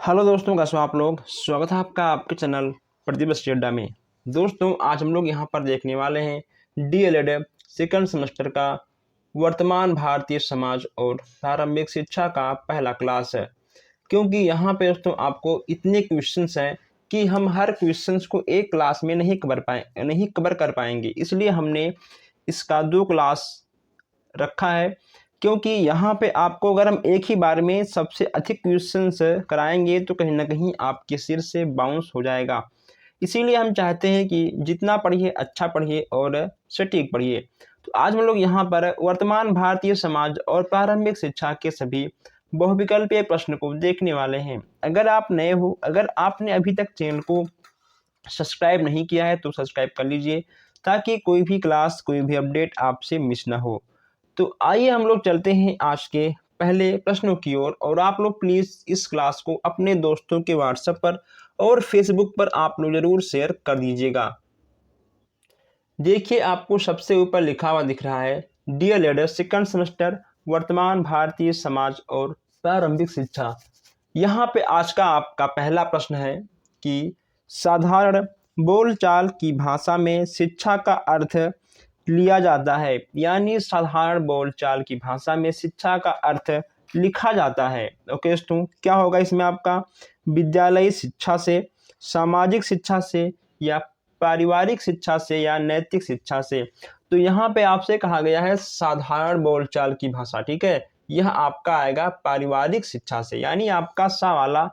Hello दोस्तों, कैसे हो आप लोग। स्वागत है आपका आपके चैनल प्रतिभा अड्डा में। दोस्तों, आज हम लोग यहाँ पर देखने वाले हैं डीएलएड सेकंड सेमेस्टर का वर्तमान भारतीय समाज और प्रारंभिक शिक्षा का पहला क्लास है। क्योंकि यहाँ पे दोस्तों आपको इतने क्वेश्चंस हैं कि हम हर क्वेश्चंस को एक क्लास में नहीं कवर कर पाएंगे, इसलिए हमने इसका 2 क्लास रखा है। क्योंकि यहाँ पे आपको अगर हम एक ही बार में सबसे अधिक क्वेश्चंस कराएंगे तो कहीं ना कहीं आपके सिर से बाउंस हो जाएगा। इसीलिए हम चाहते हैं कि जितना पढ़िए अच्छा पढ़िए और सटीक पढ़िए। तो आज हम लोग यहाँ पर वर्तमान भारतीय समाज और प्रारंभिक शिक्षा के सभी बहुविकल्पीय प्रश्न को देखने वाले हैं। अगर आप नए हो, अगर आपने अभी तक चैनल को सब्सक्राइब नहीं किया है तो सब्सक्राइब कर लीजिए, ताकि कोई भी क्लास कोई भी अपडेट आपसे मिस ना हो। तो आइए हम लोग चलते हैं आज के पहले प्रश्नों की ओर। और आप लोग प्लीज़ इस क्लास को अपने दोस्तों के व्हाट्सएप पर और फेसबुक पर आप लोग ज़रूर शेयर कर दीजिएगा। देखिए, आपको सबसे ऊपर लिखा हुआ दिख रहा है डीएलएड सेकंड सेमेस्टर वर्तमान भारतीय समाज और प्रारंभिक शिक्षा। यहाँ पे आज का आपका पहला प्रश्न है कि साधारण बोलचाल की भाषा में शिक्षा का अर्थ लिया जाता है, यानी साधारण बोलचाल की भाषा में शिक्षा का अर्थ लिखा जाता है। ओके दोस्तों, क्या होगा इसमें आपका विद्यालयी शिक्षा से, सामाजिक शिक्षा से, या पारिवारिक शिक्षा से, या नैतिक शिक्षा से। तो यहाँ पे आपसे कहा गया है साधारण बोलचाल की भाषा, ठीक है। यह आपका आएगा पारिवारिक शिक्षा से, यानी आपका सा वाला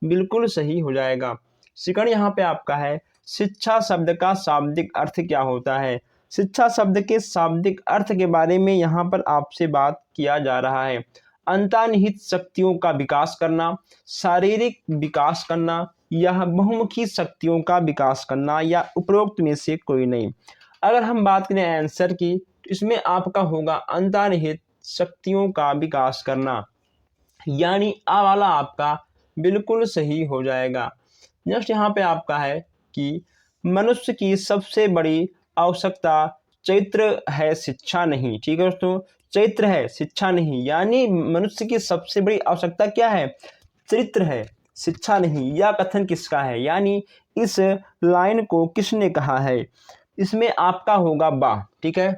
बिल्कुल सही हो जाएगा। सेकंड यहाँ पे आपका है शिक्षा शब्द का शाब्दिक अर्थ क्या होता है। शिक्षा शब्द के शाब्दिक अर्थ के बारे में यहाँ पर आपसे बात किया जा रहा है। अंतर्निहित शक्तियों का विकास करना, शारीरिक विकास करना, या बहुमुखी शक्तियों का विकास करना, या उपरोक्त में से कोई नहीं। अगर हम बात करें आंसर की, तो इसमें आपका होगा अंतर्निहित शक्तियों का विकास करना, यानी आ वाला आपका बिल्कुल सही हो जाएगा। नेक्स्ट यहाँ पे आपका है कि मनुष्य की सबसे बड़ी आवश्यकता चरित्र है, शिक्षा नहीं। ठीक है दोस्तों, चरित्र है, शिक्षा नहीं, यानी मनुष्य की सबसे बड़ी आवश्यकता क्या है, चरित्र है, शिक्षा नहीं। यह कथन किसका है, यानी इस लाइन को किसने कहा है। इसमें आपका होगा बा, ठीक है।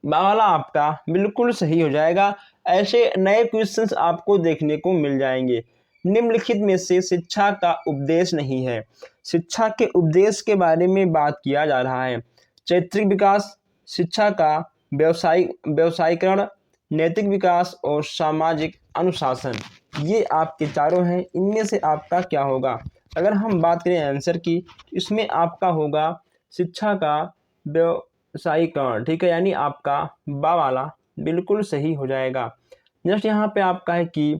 बा वाला आपका बिल्कुल सही हो जाएगा। ऐसे नए क्वेश्चंस आपको देखने को मिल जाएंगे। निम्नलिखित में से शिक्षा का उपदेश नहीं है। शिक्षा के उपदेश के बारे में बात किया जा रहा है। चैत्रिक विकास, शिक्षा का व्यवसायीकरण, नैतिक विकास और सामाजिक अनुशासन, ये आपके चारों हैं। इनमें से आपका क्या होगा। अगर हम बात करें आंसर की, इसमें आपका होगा शिक्षा का व्यवसायीकरण, ठीक है, यानी आपका बा वाला बिल्कुल सही हो जाएगा। नेक्स्ट यहाँ पे आपका है कि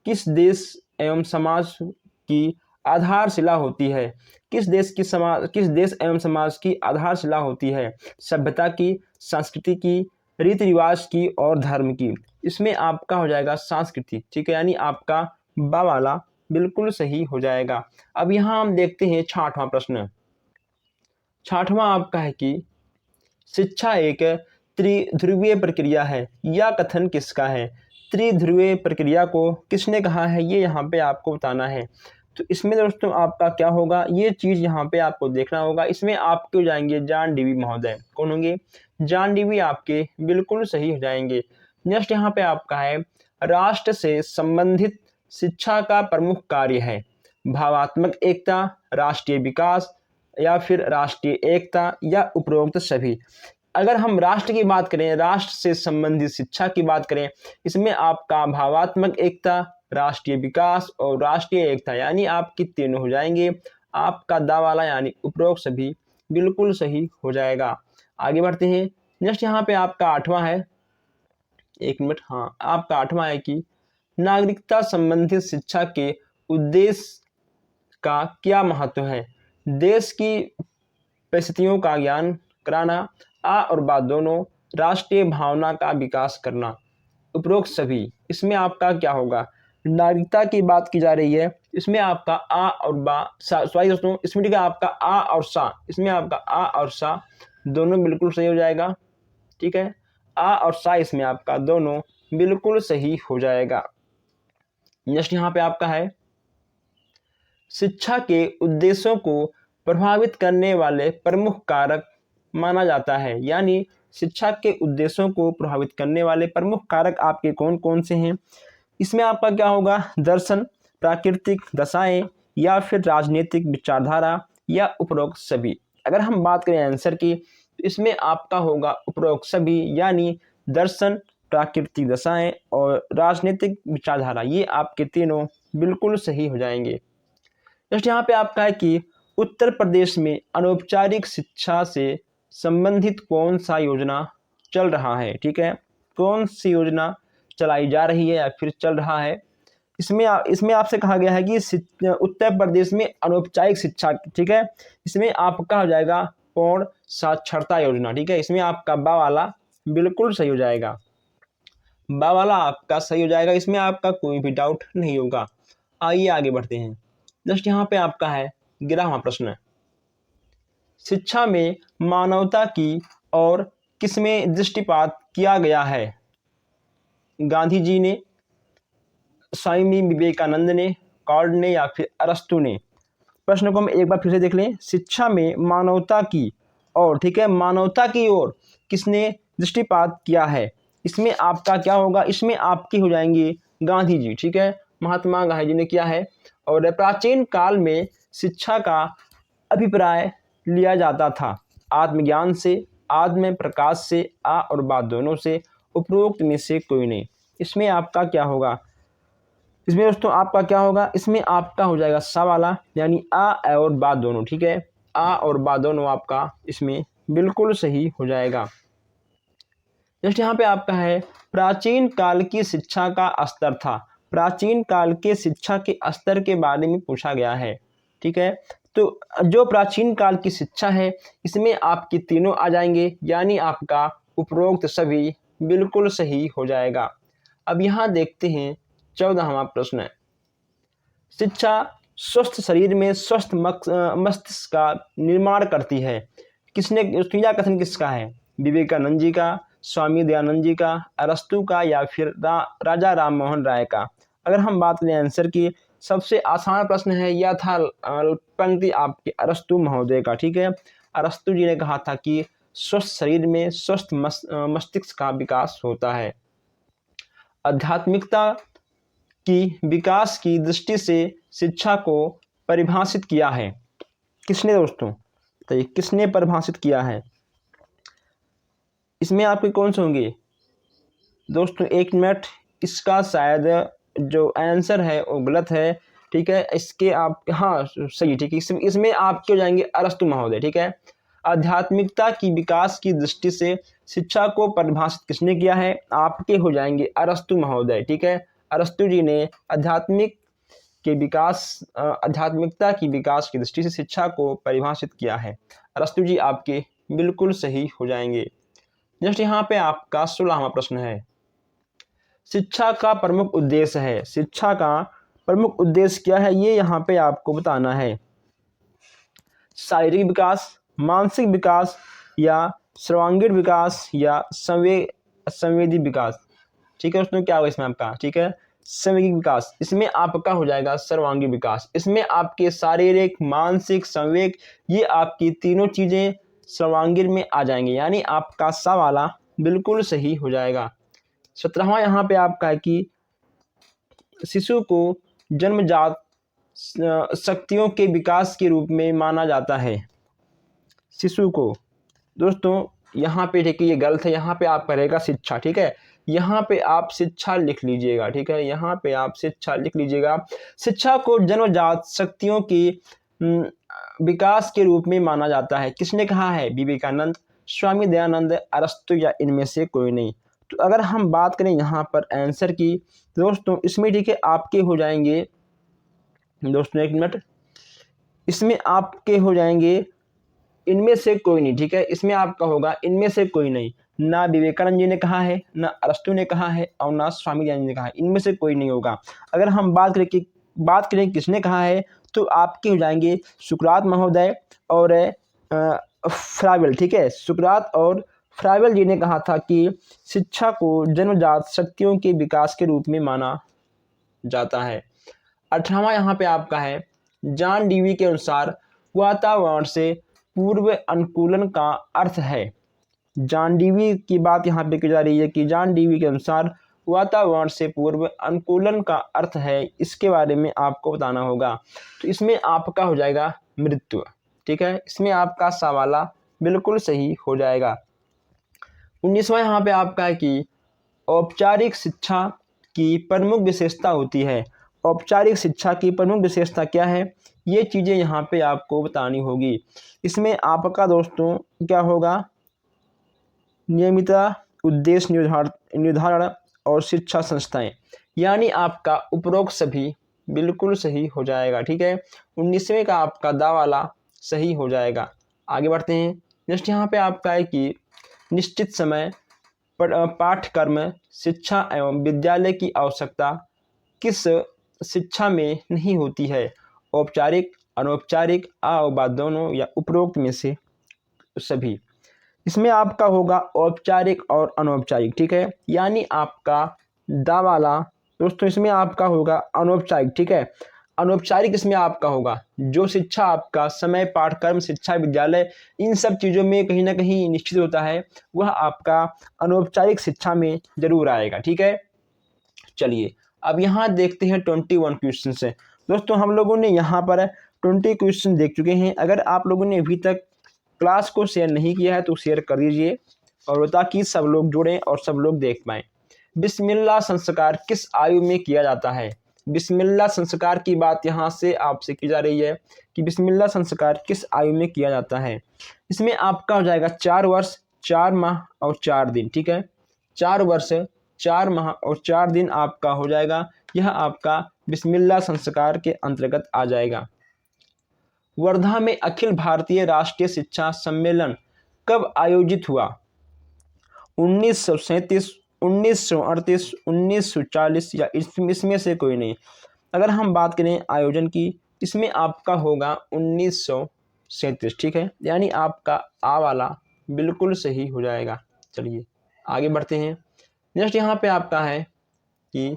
किस देश एवं समाज की आधारशिला होती है। किस देश एवं समाज की आधारशिला होती है। सभ्यता की, संस्कृति की, रीति रिवाज की और धर्म की। इसमें आपका हो जाएगा संस्कृति, ठीक है, यानी आपका बा वाला बिल्कुल सही हो जाएगा। अब यहाँ हम देखते हैं 6वां प्रश्न। 6वां आपका है कि शिक्षा एक त्रिध्रुवीय प्रक्रिया है। यह कथन किसका है। त्रिध्रुवीय प्रक्रिया को किसने कहा है, ये यहाँ पे आपको बताना है। तो इसमें दोस्तों आपका क्या होगा, ये चीज़ यहाँ पे आपको देखना होगा। इसमें आपके हो जाएंगे जॉन डीवी महोदय। कौन होंगे, जॉन डीवी आपके बिल्कुल सही हो जाएंगे। नेक्स्ट यहाँ पे आपका है राष्ट्र से संबंधित शिक्षा का प्रमुख कार्य है। भावात्मक एकता, राष्ट्रीय विकास, या फिर राष्ट्रीय एकता, या उपरोक्त सभी। अगर हम राष्ट्र की बात करें, राष्ट्र से संबंधित शिक्षा की बात करें, इसमें आपका भावात्मक एकता, राष्ट्रीय विकास और राष्ट्रीय एकता, यानी आपकी तीनों हो जाएंगे। आपका दा वाला यानी उपरोक्त सभी बिल्कुल सही हो जाएगा। आगे बढ़ते हैं। नेक्स्ट यहाँ पे आपका 8वां है, एक मिनट, हाँ, आपका 8वां है कि नागरिकता संबंधित शिक्षा के उद्देश्य का क्या महत्व है। देश की परिस्थितियों का ज्ञान कराना, आ और बा दोनों, राष्ट्रीय भावना का विकास करना, उपरोक्त सभी। इसमें आपका क्या होगा, नागरिकता की बात की जा रही है, इसमें आपका आ और बा सॉरी दोस्तों, इसमें ठीक है आपका आ और सा, इसमें आपका आ और सा दोनों बिल्कुल सही हो जाएगा, ठीक है। आ और सा इसमें आपका दोनों बिल्कुल सही हो जाएगा। नेक्स्ट यहाँ पे आपका है शिक्षा के उद्देश्यों को प्रभावित करने वाले प्रमुख कारक माना जाता है। यानी शिक्षा के उद्देश्यों को प्रभावित करने वाले प्रमुख कारक आपके कौन कौन से हैं? इसमें आपका क्या होगा? दर्शन, प्राकृतिक दशाएं या फिर राजनीतिक विचारधारा या उपरोक्त सभी। अगर हम बात करें आंसर की तो इसमें आपका होगा उपरोक्त सभी, यानी दर्शन, प्राकृतिक दशाएं और राजनीतिक विचारधारा, ये आपके तीनों बिल्कुल सही हो जाएंगे। जस्ट यहाँ पे आपका है कि उत्तर प्रदेश में अनौपचारिक शिक्षा से संबंधित कौन सा योजना चल रहा है? ठीक है, कौन सी योजना चलाई जा रही है या फिर चल रहा है? इसमें आपसे कहा गया है कि उत्तर प्रदेश में अनौपचारिक शिक्षा, ठीक है, इसमें आपका हो जाएगा पूर्ण साक्षरता योजना। ठीक है, इसमें आपका बा वाला बिल्कुल सही हो जाएगा, बा वाला आपका सही हो जाएगा, इसमें आपका कोई भी डाउट नहीं होगा। आइए आगे बढ़ते हैं। जस्ट यहाँ पे आपका है 11वां प्रश्न, शिक्षा में मानवता की और किसमें दृष्टिपात किया गया है? गांधी जी ने, स्वामी विवेकानंद ने, कॉर्ड ने या फिर अरस्तु ने? प्रश्न को हम एक बार फिर से देख लें। शिक्षा में मानवता की और, ठीक है, मानवता की ओर किसने दृष्टिपात किया है? इसमें आपका क्या होगा? इसमें आपकी हो जाएंगे गांधी जी। ठीक है, महात्मा गांधी जी ने किया है। और प्राचीन काल में शिक्षा का अभिप्राय लिया जाता था आत्मज्ञान से, आत्म प्रकाश से, आ और बा दोनों से, उपरोक्त में से कोई नहीं। इसमें आपका क्या होगा? इसमें दोस्तों आपका क्या होगा? इसमें आपका हो जाएगा सा वाला, यानी आ और बा दोनों। ठीक है, आ और बा दोनों आपका इसमें बिल्कुल सही हो जाएगा। जस्ट यहाँ पे आपका है प्राचीन काल की शिक्षा का स्तर था। प्राचीन काल के शिक्षा के स्तर के बारे में पूछा गया है। ठीक है, तो जो प्राचीन काल की शिक्षा है इसमें आपके तीनों आ जाएंगे, यानी आपका उपरोक्त सभी बिल्कुल सही हो जाएगा। अब यहाँ देखते हैं 14वां प्रश्न, शिक्षा स्वस्थ शरीर में स्वस्थ मस्तिष्क का निर्माण करती है। किसने, यह कथन किसका है? विवेकानंद जी का, स्वामी दयानंद जी का, अरस्तु का या फिर राजा राम मोहन राय का? अगर हम बात करें आंसर की, सबसे आसान प्रश्न है, यह था पंक्ति आपके अरस्तु महोदय का। ठीक है, अरस्तु जी ने कहा था कि स्वस्थ शरीर में स्वस्थ मस्तिष्क का विकास होता है। आध्यात्मिकता की विकास की दृष्टि से शिक्षा को परिभाषित किया है। किसने दोस्तों? तो ये किसने परिभाषित किया है? इसमें आपके कौन से होंगे दोस्तों? एक मिनट, इसका शायद जो आंसर है वो गलत है। ठीक है, इसके आप, हाँ सही, ठीक है, इसमें आपके हो जाएंगे अरस्तु महोदय। ठीक है, आध्यात्मिकता की विकास की दृष्टि से शिक्षा को परिभाषित किसने किया है? आपके हो जाएंगे अरस्तु महोदय। ठीक है, अरस्तु जी ने आध्यात्मिकता की विकास की दृष्टि से शिक्षा को परिभाषित किया है। अरस्तु जी आपके बिल्कुल सही हो जाएंगे। जस्ट यहाँ पे आपका 16वां प्रश्न है, शिक्षा का प्रमुख उद्देश्य है। शिक्षा का प्रमुख उद्देश्य क्या है ये यहाँ पे आपको बताना है। शारीरिक विकास, मानसिक विकास या सर्वांगीण विकास या संवेदी विकास? ठीक है दोस्तों, क्या होगा इसमें आपका? ठीक है, संवेदी विकास। इसमें आपका हो जाएगा सर्वांगीण विकास। इसमें आपके शारीरिक, मानसिक, संवेग, ये आपकी तीनों चीजें सर्वांगीण में आ जाएंगे, यानी आपका सा वाला बिल्कुल सही हो जाएगा। 17वां यहाँ पे आपका है कि शिशु को जन्मजात शक्तियों के विकास के रूप में माना जाता है। शिशु को दोस्तों यहाँ पे, ठीक है, ये गलत है, यहाँ पे आप करेगा शिक्षा। ठीक है, यहाँ पे आप शिक्षा लिख लीजिएगा। ठीक है, यहाँ पे आप शिक्षा लिख लीजिएगा। शिक्षा को जन्मजात शक्तियों की विकास के रूप में माना जाता है। किसने कहा है? विवेकानंद, स्वामी दयानंद, अरस्तु या इनमें से कोई नहीं? तो अगर हम बात करें यहाँ पर आंसर की दोस्तों, इसमें ठीक है आपके हो जाएंगे दोस्तों, एक मिनट, इसमें आपके हो जाएंगे इनमें से कोई नहीं। ठीक है, इसमें आपका होगा इनमें से कोई नहीं। ना विवेकानंद जी ने कहा है, ना अरस्तु ने कहा है और ना स्वामी दयानंद जी ने कहा है, इनमें से कोई नहीं होगा। अगर हम बात करें किसने कहा है, तो आपके हो जाएंगे सुकरात महोदय और फ्राइबल। ठीक है, सुकरात और फ्राइबल जी ने कहा था कि शिक्षा को जन्मजात शक्तियों के विकास के रूप में माना जाता है। 18वां यहाँ पे आपका है जॉन डीवी के अनुसार वातावरण से पूर्व अनुकूलन का अर्थ है। जॉन डीवी की बात यहाँ पे की जा रही है कि जॉन डीवी के अनुसार वातावरण से पूर्व अनुकूलन का अर्थ है, इसके बारे में आपको बताना होगा। तो इसमें आपका हो जाएगा मृत्यु। ठीक है, इसमें आपका सवाला बिल्कुल सही हो जाएगा। 19वां यहाँ पे आपका है कि औपचारिक शिक्षा की प्रमुख विशेषता होती है। औपचारिक शिक्षा की प्रमुख विशेषता क्या है, ये चीज़ें यहाँ पे आपको बतानी होगी। इसमें आपका दोस्तों क्या होगा, नियमितता, उद्देश्य निर्धारण और शिक्षा संस्थाएं, यानी आपका उपरोक्त सभी बिल्कुल सही हो जाएगा। ठीक है, 19वें का आपका दा वाला सही हो जाएगा। आगे बढ़ते हैं। नेक्स्ट यहाँ पे आपका है कि निश्चित समय पाठ्यक्रम शिक्षा एवं विद्यालय की आवश्यकता किस शिक्षा में नहीं होती है, औपचारिक, अनौपचारिक, व दोनों या उपरोक्त में से सभी। इसमें आपका होगा औपचारिक और अनौपचारिक। ठीक है, यानी आपका दा वाला दोस्तों इसमें आपका होगा अनौपचारिक। ठीक है, अनौपचारिक इसमें आपका होगा जो शिक्षा आपका समय, पाठ्यक्रम, शिक्षा, विद्यालय, इन सब चीज़ों में कहीं ना कहीं निश्चित होता है, वह आपका अनौपचारिक शिक्षा में जरूर आएगा। ठीक है, चलिए अब यहाँ देखते हैं 21 क्वेश्चन से। दोस्तों हम लोगों ने यहाँ पर 20 क्वेश्चन देख चुके हैं। अगर आप लोगों ने अभी तक क्लास को शेयर नहीं किया है तो शेयर कर दीजिए, और ताकि सब लोग जुड़ें और सब लोग देख पाएँ। बिस्मिल्लाह संस्कार किस आयु में किया जाता है? बिस्मिल्लाह संस्कार की बात यहाँ से आपसे की जा रही है कि बिस्मिल्लाह संस्कार किस आयु में किया जाता है। इसमें आपका हो जाएगा 4 वर्ष 4 माह और 4 दिन। ठीक है, 4 वर्ष 4 माह और 4 दिन आपका हो जाएगा, यह आपका बिस्मिल्लाह संस्कार के अंतर्गत आ जाएगा। वर्धा में अखिल भारतीय राष्ट्रीय शिक्षा सम्मेलन कब आयोजित हुआ? 1937, 1938, 1940 या इसमें से कोई नहीं। अगर हम बात करें आयोजन की, इसमें आपका होगा 1937। ठीक है, यानी आपका आ वाला बिल्कुल सही हो जाएगा। चलिए आगे बढ़ते हैं। नेक्स्ट यहाँ पे आपका है कि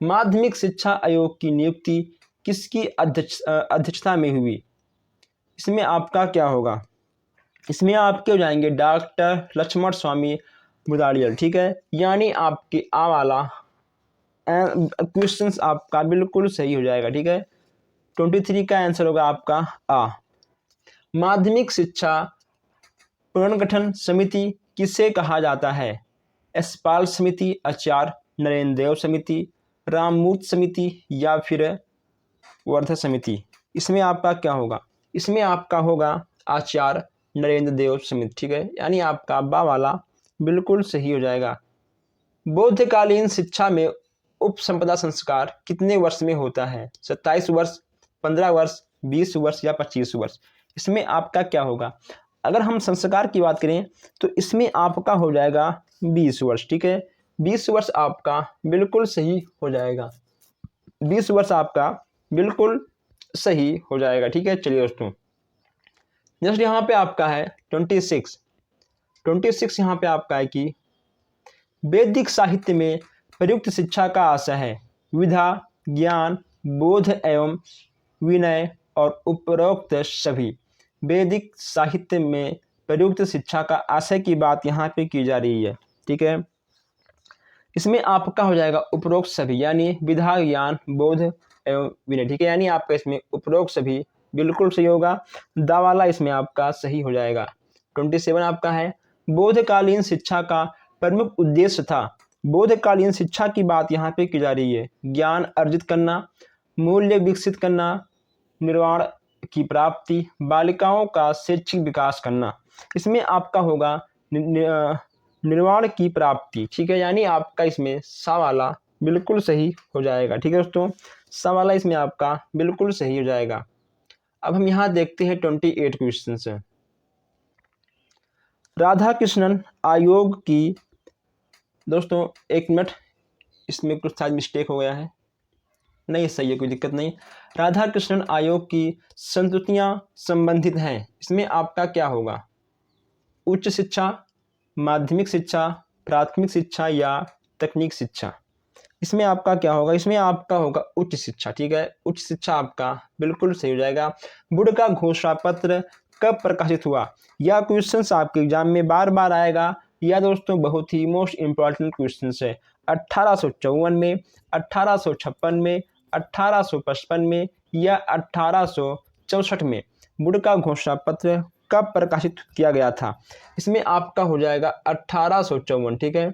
माध्यमिक शिक्षा आयोग की नियुक्ति किसकी अध्यक्षता में हुई? इसमें आपका क्या होगा, इसमें आपके हो जाएंगे डॉक्टर लक्ष्मण स्वामी मुदालियल। ठीक है, यानी आपके आ वाला क्वेश्चंस आपका बिल्कुल सही हो जाएगा। ठीक है, 23 का आंसर होगा आपका आ। माध्यमिक शिक्षा पुनर्गठन समिति किसे कहा जाता है? यशपाल समिति, आचार्य नरेंद्र देव समिति, राममूर्ति समिति या फिर वर्धा समिति? इसमें आपका क्या होगा, इसमें आपका होगा आचार्य नरेंद्र देव समिति। ठीक है, यानी आपका बा वाला बिल्कुल सही हो जाएगा। बौद्धकालीन शिक्षा में उपसंपदा संस्कार कितने वर्ष में होता है? 27 वर्ष, 15 वर्ष, 20 वर्ष या 25 वर्ष? इसमें आपका क्या होगा, अगर हम संस्कार की बात करें तो इसमें आपका हो जाएगा 20 वर्ष। ठीक है, 20 वर्ष आपका बिल्कुल सही हो जाएगा, 20 वर्ष आपका बिल्कुल सही हो जाएगा। ठीक है, चलिए दोस्तों नेक्स्ट यहाँ पे आपका है 26 यहाँ पे आपका है कि वैदिक साहित्य में प्रयुक्त शिक्षा का आशय है विधा, ज्ञान, बोध एवं विनय और उपरोक्त सभी। वैदिक साहित्य में प्रयुक्त शिक्षा का आशय की बात यहाँ पे की जा रही है। ठीक है, इसमें आपका हो जाएगा उपरोक्त सभी, यानी विधा, ज्ञान, बोध एवं विनय। ठीक है, यानी आपका इसमें उपरोक्त सभी बिल्कुल सही होगा, दा वाला इसमें आपका सही हो जाएगा। 27 आपका है बौद्धकालीन शिक्षा का प्रमुख उद्देश्य था। बौद्धकालीन शिक्षा की बात यहाँ पे की जा रही है ज्ञान अर्जित करना, मूल्य विकसित करना, निर्वाण की प्राप्ति, बालिकाओं का शैक्षिक विकास करना। इसमें आपका होगा निर्वाण की प्राप्ति। ठीक है, यानी आपका इसमें सा वाला बिल्कुल सही हो जाएगा। ठीक है दोस्तों, सा वाला इसमें आपका बिल्कुल सही हो जाएगा। अब हम यहाँ देखते हैं 28 क्वेश्चन से। राधा कृष्णन आयोग की, दोस्तों एक मिनट, इसमें कुछ शायद मिस्टेक हो गया है, नहीं सही है, कोई दिक्कत नहीं। राधा कृष्णन आयोग की संस्तुतियाँ संबंधित हैं, इसमें आपका क्या होगा, उच्च शिक्षा, माध्यमिक शिक्षा, प्राथमिक शिक्षा या तकनीक शिक्षा? इसमें आपका क्या होगा, इसमें आपका होगा उच्च शिक्षा। ठीक है, उच्च शिक्षा आपका बिल्कुल सही हो जाएगा। बोर्ड का घोषणा पत्र कब प्रकाशित हुआ? यह क्वेश्चंस आपके एग्जाम में बार बार आएगा। यह दोस्तों बहुत ही मोस्ट इंपॉर्टेंट क्वेश्चंस है। 1854 में, 1856 में, 1855 में या 1864 में बोर्ड का घोषणा पत्र कब प्रकाशित किया गया था? इसमें आपका हो जाएगा 1854। ठीक है,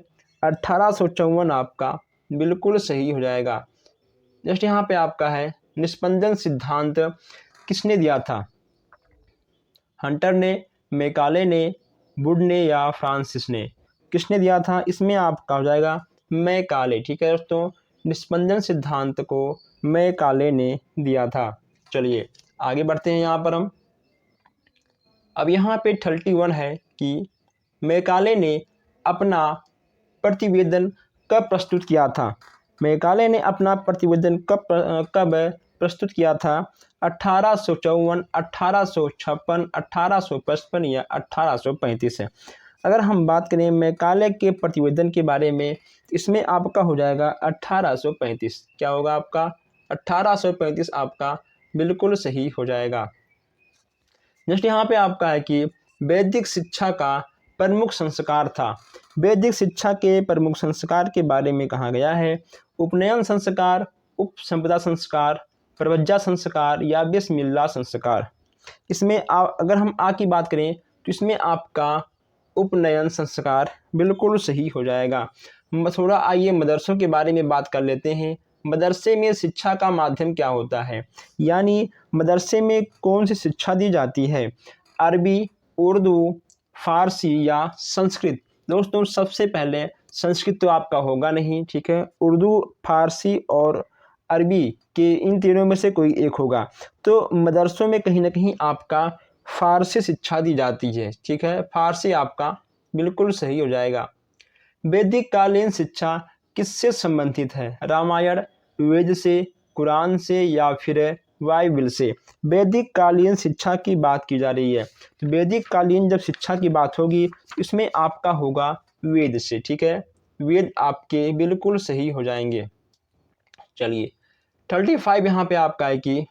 1854 आपका बिल्कुल सही हो जाएगा। जस्ट यहाँ पे आपका है, निस्पंदन सिद्धांत किसने दिया था? हंटर ने, मैकाले ने, वुड ने या फ्रांसिस ने? किसने दिया था? इसमें आपका हो जाएगा मैकाले। ठीक है दोस्तों, निस्पंदन सिद्धांत को मैकाले ने दिया था। चलिए आगे बढ़ते हैं यहाँ पर हम। अब यहाँ पे 31 है कि मैकाले ने अपना प्रतिवेदन कब प्रस्तुत किया था? मैकाले ने अपना प्रतिवेदन कब प्रस्तुत किया था? 1854, 1856, 1855 या 1835 है। अगर हम बात करें मैकाले के प्रतिवेदन के बारे में, इसमें आपका हो जाएगा 1835। क्या होगा आपका? 1835 आपका बिल्कुल सही हो जाएगा। नेक्स्ट यहाँ पे आपका है कि वैदिक शिक्षा का प्रमुख संस्कार था। वैदिक शिक्षा के प्रमुख संस्कार के बारे में कहा गया है। उपनयन संस्कार, उपसंपदा संस्कार, प्रवज्जा संस्कार या बिस्मिल्लाह संस्कार? इसमें अगर हम की बात करें तो इसमें आपका उपनयन संस्कार बिल्कुल सही हो जाएगा। थोड़ा आइए मदरसों के बारे में बात कर लेते हैं। मदरसे में शिक्षा का माध्यम क्या होता है, यानी मदरसे में कौन सी शिक्षा दी जाती है? अरबी, उर्दू, फारसी या संस्कृत? दोस्तों सबसे पहले संस्कृत तो आपका होगा नहीं। ठीक है, उर्दू, फारसी और अरबी के इन तीनों में से कोई एक होगा। तो मदरसों में कहीं ना कहीं आपका फारसी शिक्षा दी जाती है। ठीक है, फारसी आपका बिल्कुल सही हो जाएगा। वैदिक कालीन शिक्षा किससे संबंधित है? रामायण, वेद से, कुरान से या फिर बाइबल से? वैदिक कालीन शिक्षा की बात की जा रही है, तो वैदिक कालीन जब शिक्षा की बात होगी इसमें आपका होगा वेद से। ठीक है, वेद आपके बिल्कुल सही हो जाएंगे। चलिए 35 यहाँ पे आपका है कि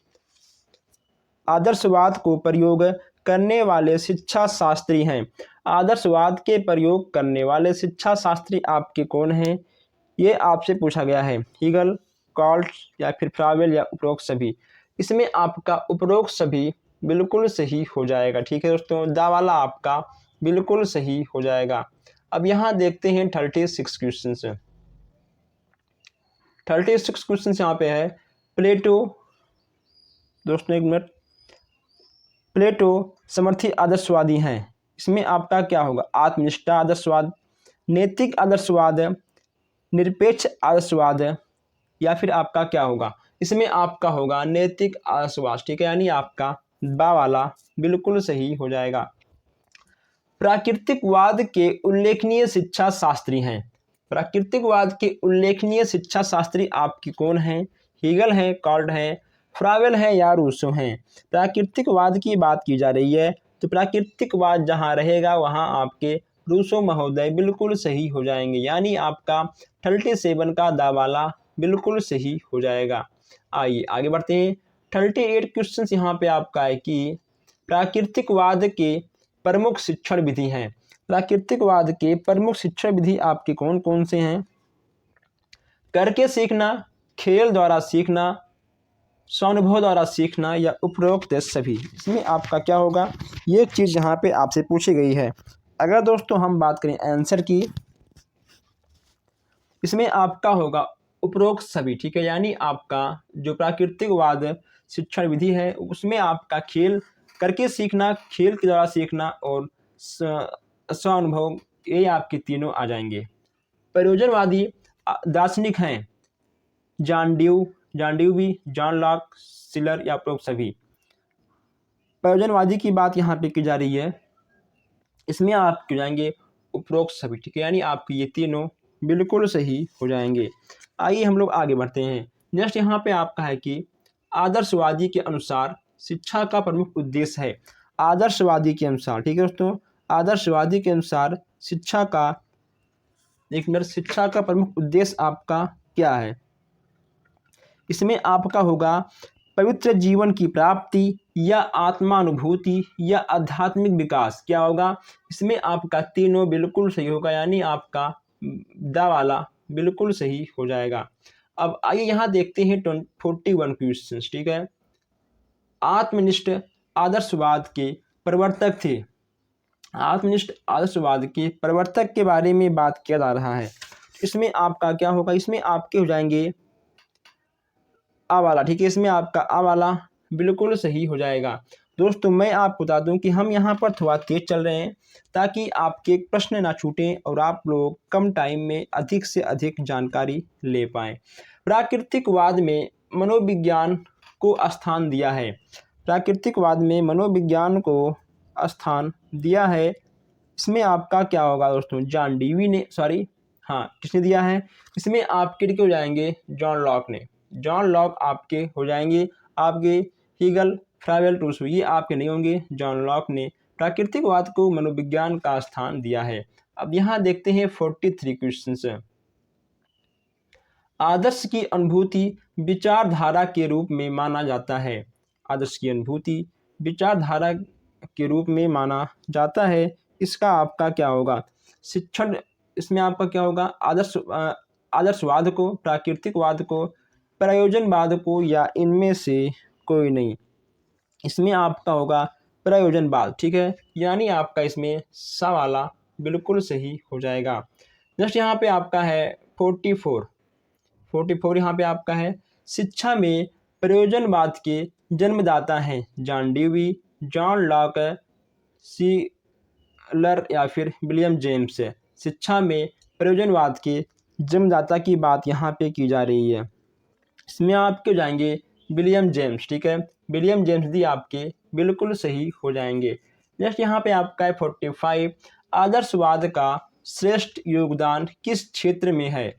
आदर्शवाद को प्रयोग करने वाले शिक्षा शास्त्री हैं। आदर्शवाद के प्रयोग करने वाले शिक्षा शास्त्री आपके कौन हैं? ये आपसे पूछा गया है। हीगल, कॉल्ट या फिर फ्रावेल या उपरोक्त सभी? इसमें आपका उपरोक्त सभी बिल्कुल सही हो जाएगा। ठीक है दोस्तों, दा वाला आपका बिल्कुल सही हो जाएगा। अब यहाँ देखते हैं 36 क्वेश्चन से। 36 क्वेश्चन यहाँ पे है। प्लेटो, दोस्तों एक मिनट, प्लेटो समर्थी आदर्शवादी हैं। इसमें आपका क्या होगा? आत्मनिष्ठा आदर्शवाद, नैतिक आदर्शवाद, निरपेक्ष आदर्शवाद या फिर आपका क्या होगा? इसमें आपका होगा नैतिक आदर्शवाद। ठीक है, यानी आपका बा वाला बिल्कुल सही हो जाएगा। प्राकृतिकवाद के उल्लेखनीय शिक्षा शास्त्री हैं। प्राकृतिकवाद के उल्लेखनीय शिक्षा शास्त्री आपकी कौन हैं? हीगल हैं, कॉल्ट हैं, फ्रावेल हैं या रूसो हैं? प्राकृतिकवाद की बात की जा रही है, तो प्राकृतिकवाद जहाँ रहेगा वहाँ आपके रूसो महोदय बिल्कुल सही हो जाएंगे, यानी आपका 37 का दावाला बिल्कुल सही हो जाएगा। आइए आगे बढ़ते हैं। 38 क्वेश्चन यहाँ पे आपका है कि प्राकृतिकवाद के प्रमुख शिक्षण विधि हैं। प्राकृतिकवाद के प्रमुख शिक्षण विधि आपके कौन कौन से हैं? करके सीखना, खेल द्वारा सीखना, स्वानुभव द्वारा सीखना या उपरोक्त सभी? इसमें आपका क्या होगा? ये एक चीज़ यहाँ पे आपसे पूछी गई है। अगर दोस्तों हम बात करें आंसर की, इसमें आपका होगा उपरोक्त सभी। ठीक है, यानी आपका जो प्राकृतिकवाद शिक्षण विधि है उसमें आपका खेल करके सीखना, खेल के द्वारा सीखना और स्वानुभव, ये आपके तीनों आ जाएंगे। प्रयोजनवादी दार्शनिक हैं। John dewy, John Locke, sealer या उपरोक्त सभी? प्रयोजनवादी की बात यहाँ पे की जा रही है, इसमें आप क्यों जाएंगे उपरोक्त सभी। ठीक है, यानी आपके ये तीनों बिल्कुल सही हो जाएंगे। आइए हम लोग आगे बढ़ते हैं। नेक्स्ट यहाँ पे आपका है कि आदर्शवादी के अनुसार शिक्षा का प्रमुख उद्देश्य है। आदर्शवादी के अनुसार, ठीक है दोस्तों, आदर्शवादी के अनुसार शिक्षा का, एक मिनट, शिक्षा का प्रमुख उद्देश्य आपका क्या है? इसमें आपका होगा पवित्र जीवन की प्राप्ति या आत्मानुभूति या आध्यात्मिक विकास। क्या होगा? इसमें आपका तीनों बिल्कुल सही होगा, यानी आपका दा वाला बिल्कुल सही हो जाएगा। अब आइए यहाँ देखते हैं 41 क्वेश्चन। ठीक है, आत्मनिष्ठ आदर्शवाद के प्रवर्तक थे। आत्मनिष्ठ आदर्शवाद के प्रवर्तक के बारे में बात किया जा रहा है। इसमें आपका क्या होगा? इसमें आपके हो जाएंगे आ वाला। ठीक है, इसमें आपका आ वाला बिल्कुल सही हो जाएगा। दोस्तों मैं आपको बता दूं कि हम यहाँ पर थोड़ा तेज चल रहे हैं ताकि आपके प्रश्न ना छूटें और आप लोग कम टाइम में अधिक से अधिक जानकारी ले पाएँ। प्राकृतिकवाद में मनोविज्ञान को स्थान दिया है। प्राकृतिकवाद में मनोविज्ञान को स्थान दिया है। इसमें आपका क्या होगा दोस्तों? जॉन डीवी ने, किसने दिया है? इसमें आपके हो जाएंगे जॉन लॉक ने। जॉन लॉक आपके हो जाएंगे, आपके हीगल, फ्रावेल, रूसो ये आपके नहीं होंगे। जॉन लॉक ने प्राकृतिकवाद को मनोविज्ञान का स्थान दिया है। अब यहाँ देखते हैं 43 क्वेश्चन। आदर्श की अनुभूति विचारधारा के रूप में माना जाता है। आदर्श की अनुभूति विचारधारा के रूप में माना जाता है। इसका आपका क्या होगा? शिक्षण। इसमें आपका क्या होगा? आदर्शवाद को, प्राकृतिकवाद को, प्रयोजनवाद को या इनमें से कोई नहीं। इसमें आपका होगा प्रयोजनवाद। ठीक है, यानी आपका इसमें सा वाला बिल्कुल सही हो जाएगा। नेक्स्ट यहाँ पे आपका है 44 यहाँ पे आपका है शिक्षा में प्रयोजनवाद के जन्मदाता हैं John Dewey, John Locke, sealer या फिर विलियम जेम्स। शिक्षा में प्रयोजनवाद के जन्मदाता की बात यहाँ पे की जा रही है। इसमें आपके जाएंगे विलियम जेम्स। ठीक है, विलियम जेम्स भी आपके बिल्कुल सही हो जाएंगे। नेक्स्ट यहाँ पे आपका है 45 आदर्शवाद का श्रेष्ठ योगदान किस क्षेत्र में है?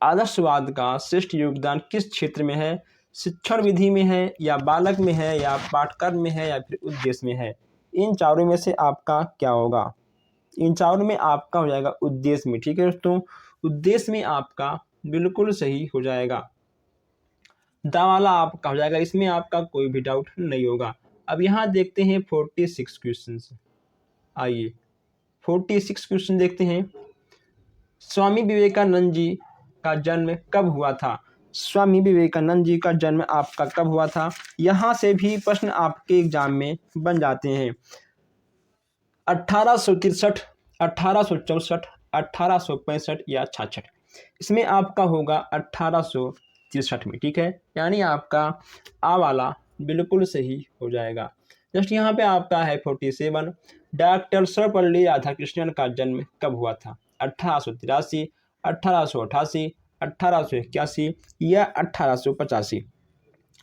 आदर्शवाद का श्रेष्ठ योगदान किस क्षेत्र में है? शिक्षण विधि में है या बालक में है या पाठ्यक्रम में है या फिर उद्देश्य में है? इन चारों में से आपका क्या होगा? इन चारों में आपका हो जाएगा उद्देश्य में। ठीक है दोस्तों, उद्देश्य में आपका बिल्कुल सही हो जाएगा। दा वाला आपका हो जाएगा, इसमें आपका कोई भी डाउट नहीं होगा। अब यहाँ देखते हैं 46 क्वेश्चन। आइए 46 क्वेश्चन देखते हैं। स्वामी विवेकानंद जी का जन्म कब हुआ था? स्वामी विवेकानंद जी का जन्म आपका कब हुआ था? यहाँ से भी प्रश्न आपके एग्जाम में बन जाते हैं। 1863, 1864, 1865 या 66। इसमें आपका होगा 1863 में। ठीक है, यानी आपका आ वाला बिल्कुल सही हो जाएगा। जस्ट यहाँ पे आपका है 47 डॉक्टर सर्वपल्ली राधाकृष्णन का जन्म कब हुआ था? 1883, 1888, 1881 या 1885।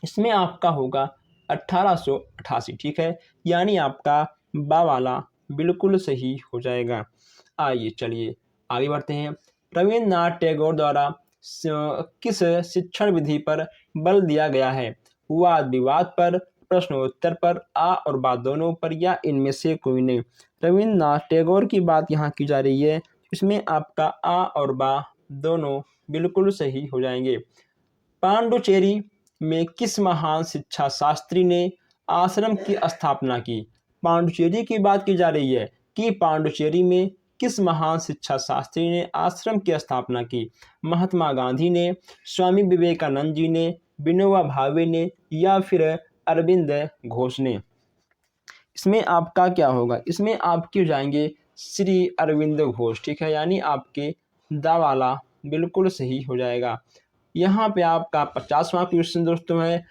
इसमें आपका होगा 1888। ठीक है, यानी आपका बा वाला बिल्कुल सही हो जाएगा। आइए चलिए आगे बढ़ते हैं। रविन्द्रनाथ टैगोर द्वारा किस शिक्षण विधि पर बल दिया गया है? वाद विवाद पर, प्रश्नोत्तर पर, आ और बा दोनों पर या इनमें से कोई नहीं। रविन्द्रनाथ टैगोर की बात यहाँ की जा रही है। इसमें आपका आ और बा दोनों बिल्कुल सही हो जाएंगे। पांडुचेरी में किस महान शिक्षा शास्त्री ने आश्रम की स्थापना की? पांडुचेरी की बात की जा रही है कि पांडुचेरी में किस महान शिक्षा शास्त्री ने आश्रम की स्थापना की? महात्मा गांधी ने, स्वामी विवेकानंद जी ने, विनोबा भावे ने या फिर अरविंद घोष ने? इसमें आपका क्या होगा? इसमें आपके हो जाएंगे श्री अरविंद घोष। ठीक है, यानी आपके दा वाला बिल्कुल सही हो जाएगा। यहाँ पे आपका 50वां क्वेश्चन दोस्तों है,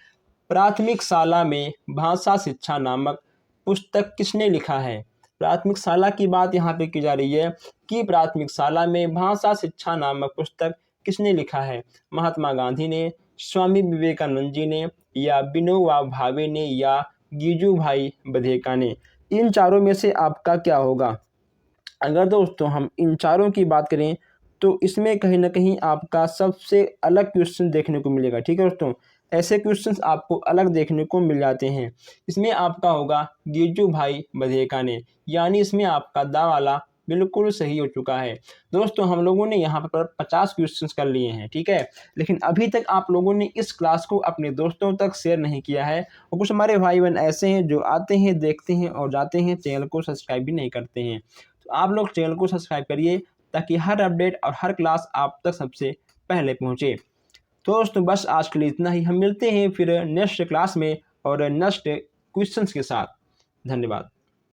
प्राथमिक शाला में भाषा शिक्षा नामक पुस्तक किसने लिखा है? प्राथमिक शाला की बात यहाँ पे की जा रही है कि प्राथमिक शाला में भाषा शिक्षा नामक पुस्तक किसने लिखा है? महात्मा गांधी ने, स्वामी विवेकानंद जी ने या विनोबा भावे ने या गिजू भाई बधेका ने? इन चारों में से आपका क्या होगा? अगर दोस्तों हम इन चारों की बात करें तो इसमें कहीं ना कहीं आपका सबसे अलग क्वेश्चन देखने को मिलेगा। ठीक है दोस्तों, ऐसे क्वेश्चंस आपको अलग देखने को मिल जाते हैं। इसमें आपका होगा गिरजू भाई बधेका ने, यानी इसमें आपका दा वाला बिल्कुल सही हो चुका है। दोस्तों हम लोगों ने यहाँ पर 50 क्वेश्चंस कर लिए हैं, ठीक है? लेकिन अभी तक आप लोगों ने इस क्लास को अपने दोस्तों तक शेयर नहीं किया है और कुछ हमारे भाई-बहन ऐसे हैं जो आते हैं, देखते हैं और जाते हैं, चैनल को सब्सक्राइब भी नहीं करते हैं। तो आप लोग चैनल को सब्सक्राइब करिए ताकि हर अपडेट और हर क्लास आप तक सबसे पहले पहुँचे। तो दोस्तों बस आज के लिए इतना ही। हम मिलते हैं फिर नेक्स्ट क्लास में और नेक्स्ट क्वेश्चंस के साथ। धन्यवाद।